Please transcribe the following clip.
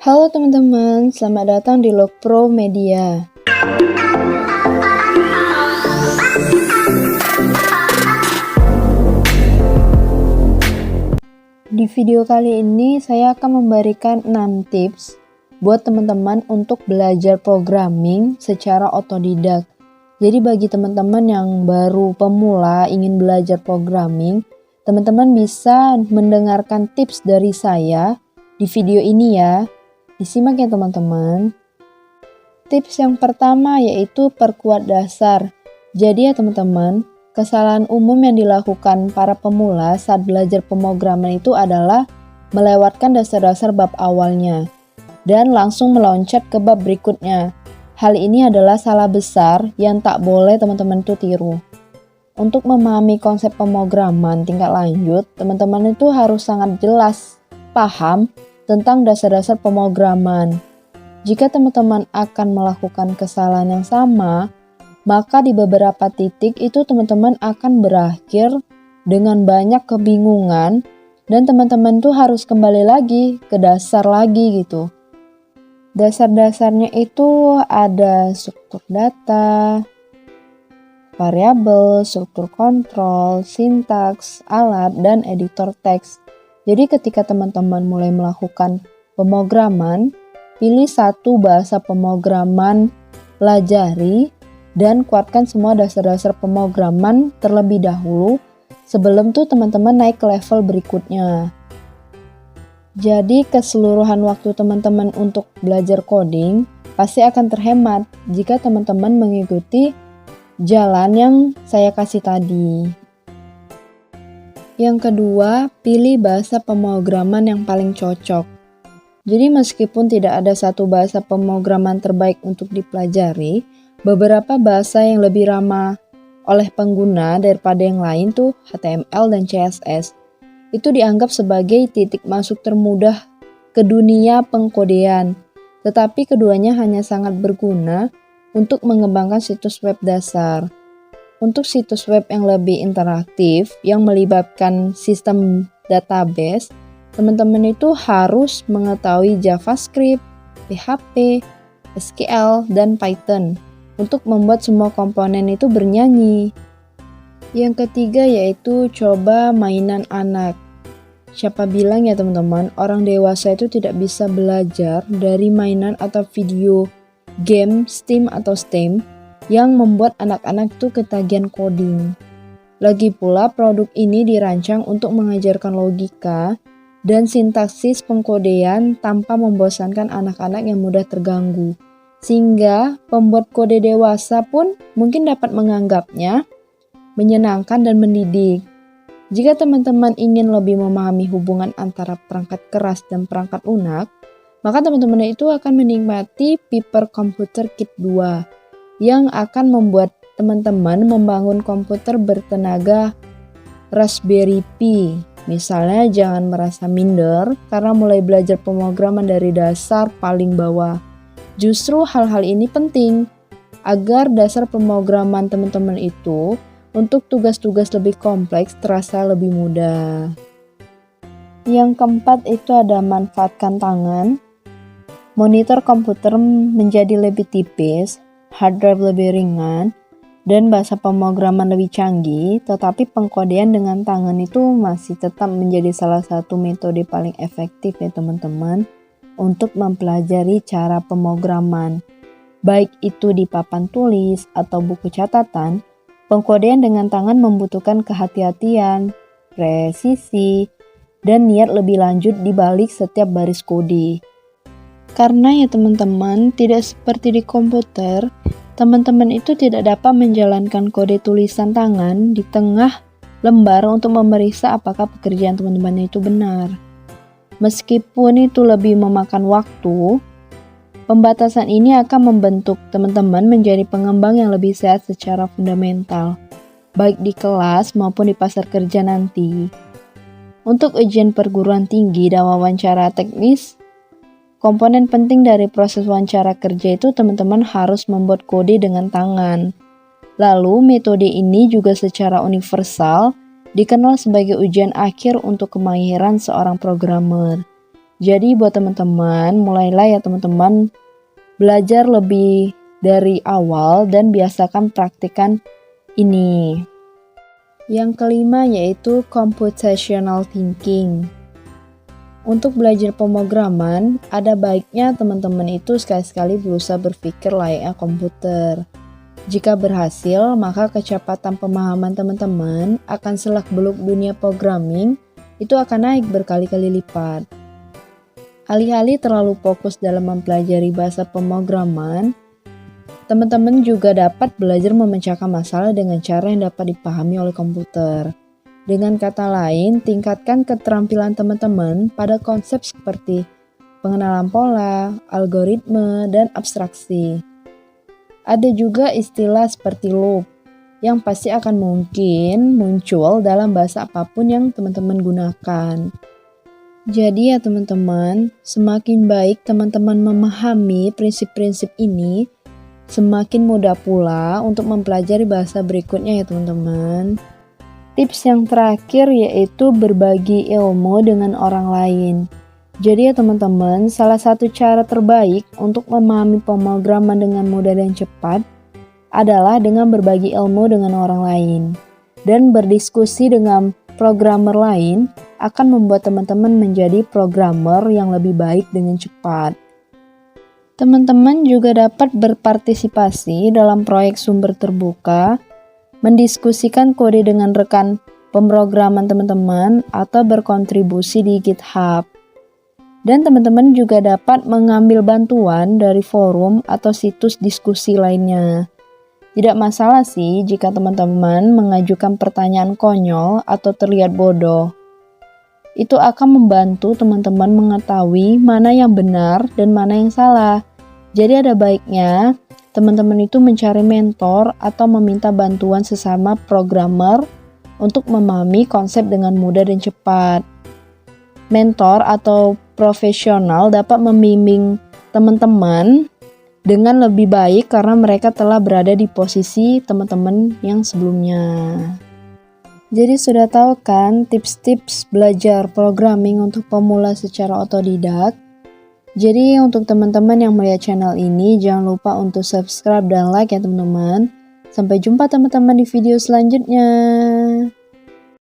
Halo teman-teman, selamat datang di Lokpro Media. Di video kali ini saya akan memberikan 6 tips buat teman-teman untuk belajar programming secara otodidak. Jadi bagi teman-teman yang baru pemula ingin belajar programming, teman-teman bisa mendengarkan tips dari saya di video ini ya. Disimak ya teman-teman. Tips yang pertama yaitu perkuat dasar. Jadi ya teman-teman, kesalahan umum yang dilakukan para pemula saat belajar pemrograman itu adalah melewatkan dasar-dasar bab awalnya dan langsung meloncat ke bab berikutnya. Hal ini adalah salah besar yang tak boleh teman-teman itu tiru. Untuk memahami konsep pemrograman tingkat lanjut, teman-teman itu harus sangat jelas paham tentang dasar-dasar pemrograman. Jika teman-teman akan melakukan kesalahan yang sama, maka di beberapa titik itu teman-teman akan berakhir dengan banyak kebingungan dan teman-teman tuh harus kembali lagi ke dasar lagi gitu. Dasar-dasarnya itu ada struktur data, variabel, struktur kontrol, sintaks, alat, dan editor teks. Jadi ketika teman-teman mulai melakukan pemrograman, pilih satu bahasa pemrograman, pelajari, dan kuatkan semua dasar-dasar pemrograman terlebih dahulu sebelum tuh teman-teman naik ke level berikutnya. Jadi keseluruhan waktu teman-teman untuk belajar coding pasti akan terhemat jika teman-teman mengikuti jalan yang saya kasih tadi. Yang kedua, pilih bahasa pemrograman yang paling cocok. Jadi meskipun tidak ada satu bahasa pemrograman terbaik untuk dipelajari, beberapa bahasa yang lebih ramah oleh pengguna daripada yang lain tuh HTML dan CSS. Itu dianggap sebagai titik masuk termudah ke dunia pengkodean. Tetapi keduanya hanya sangat berguna untuk mengembangkan situs web dasar. Untuk situs web yang lebih interaktif, yang melibatkan sistem database, teman-teman itu harus mengetahui JavaScript, PHP, SQL, dan Python untuk membuat semua komponen itu bernyanyi. Yang ketiga yaitu coba mainan anak. Siapa bilang ya teman-teman, orang dewasa itu tidak bisa belajar dari mainan atau video game STEAM atau STEM yang membuat anak-anak itu ketagihan coding. Lagi pula produk ini dirancang untuk mengajarkan logika dan sintaksis pengkodean tanpa membosankan anak-anak yang mudah terganggu. Sehingga pembuat kode dewasa pun mungkin dapat menganggapnya menyenangkan dan mendidik. Jika teman-teman ingin lebih memahami hubungan antara perangkat keras dan perangkat lunak, maka teman-teman itu akan menikmati Piper Computer Kit 2 yang akan membuat teman-teman membangun komputer bertenaga Raspberry Pi. Misalnya jangan merasa minder karena mulai belajar pemrograman dari dasar paling bawah. Justru hal-hal ini penting agar dasar pemrograman teman-teman itu untuk tugas-tugas lebih kompleks terasa lebih mudah. Yang keempat itu ada manfaatkan tangan. Monitor komputer menjadi lebih tipis, hard drive lebih ringan, dan bahasa pemrograman lebih canggih, tetapi pengkodean dengan tangan itu masih tetap menjadi salah satu metode paling efektif ya teman-teman untuk mempelajari cara pemrograman. Baik itu di papan tulis atau buku catatan, pengkodean dengan tangan membutuhkan kehati-hatian, presisi, dan niat lebih lanjut di balik setiap baris kode. Karena ya teman-teman, tidak seperti di komputer, teman-teman itu tidak dapat menjalankan kode tulisan tangan di tengah lembar untuk memeriksa apakah pekerjaan teman-teman itu benar. Meskipun itu lebih memakan waktu, pembatasan ini akan membentuk teman-teman menjadi pengembang yang lebih sehat secara fundamental, baik di kelas maupun di pasar kerja nanti. Untuk ujian perguruan tinggi dan wawancara teknis, komponen penting dari proses wawancara kerja itu teman-teman harus membuat kode dengan tangan. Lalu metode ini juga secara universal dikenal sebagai ujian akhir untuk kemahiran seorang programmer. Jadi buat teman-teman, mulailah ya teman-teman belajar lebih dari awal dan biasakan praktikan ini. Yang kelima yaitu computational thinking. Untuk belajar pemrograman, ada baiknya teman-teman itu sekali-sekali berusaha berpikir layaknya komputer. Jika berhasil, maka kecepatan pemahaman teman-teman akan selak-beluk dunia programming itu akan naik berkali-kali lipat. Alih-alih terlalu fokus dalam mempelajari bahasa pemrograman, teman-teman juga dapat belajar memecahkan masalah dengan cara yang dapat dipahami oleh komputer. Dengan kata lain, tingkatkan keterampilan teman-teman pada konsep seperti pengenalan pola, algoritme, dan abstraksi. Ada juga istilah seperti loop, yang pasti akan mungkin muncul dalam bahasa apapun yang teman-teman gunakan. Jadi ya teman-teman, semakin baik teman-teman memahami prinsip-prinsip ini, semakin mudah pula untuk mempelajari bahasa berikutnya ya teman-teman. Tips yang terakhir yaitu berbagi ilmu dengan orang lain. Jadi ya teman-teman, salah satu cara terbaik untuk memahami pemrograman dengan mudah dan cepat adalah dengan berbagi ilmu dengan orang lain. Dan berdiskusi dengan programmer lain akan membuat teman-teman menjadi programmer yang lebih baik dengan cepat. Teman-teman juga dapat berpartisipasi dalam proyek sumber terbuka, mendiskusikan kode dengan rekan pemrograman teman-teman, atau berkontribusi di GitHub. Dan teman-teman juga dapat mengambil bantuan dari forum atau situs diskusi lainnya. Tidak masalah sih jika teman-teman mengajukan pertanyaan konyol atau terlihat bodoh. Itu akan membantu teman-teman mengetahui mana yang benar dan mana yang salah. Jadi ada baiknya teman-teman itu mencari mentor atau meminta bantuan sesama programmer untuk memahami konsep dengan mudah dan cepat. Mentor atau profesional dapat membimbing teman-teman dengan lebih baik karena mereka telah berada di posisi teman-teman yang sebelumnya. Jadi sudah tahu kan tips-tips belajar programming untuk pemula secara otodidak? Jadi untuk teman-teman yang melihat channel ini, jangan lupa untuk subscribe dan like ya teman-teman. Sampai jumpa teman-teman di video selanjutnya.